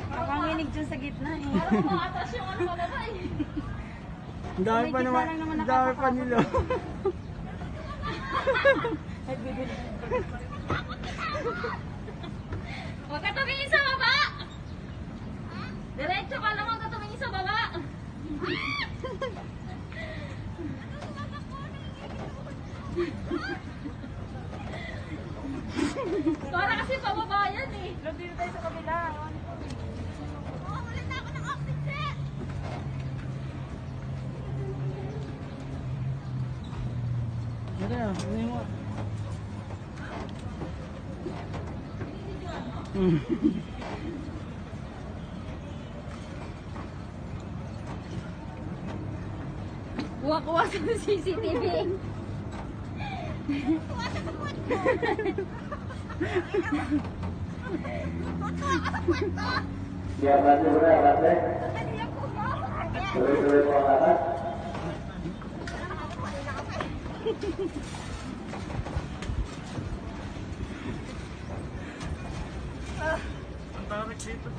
Nakanginig dyan sa gitna eh. Parang maatras yung ano pababa eh. Ang dami pa naman, ang dami pa nila. Huwag ka tumingin sa baba! Diretso ka lang, huwag ka tumingin sa baba! Para kasi pababa yan eh. Dito tayo sa kabila. Ulit na ako ng oxygen! Ano na, ano mo? Kuha-kuha sa CCTV. Biar batu benar, batu. Tuloy-tuloy po ang lakas. Ang tarik dito.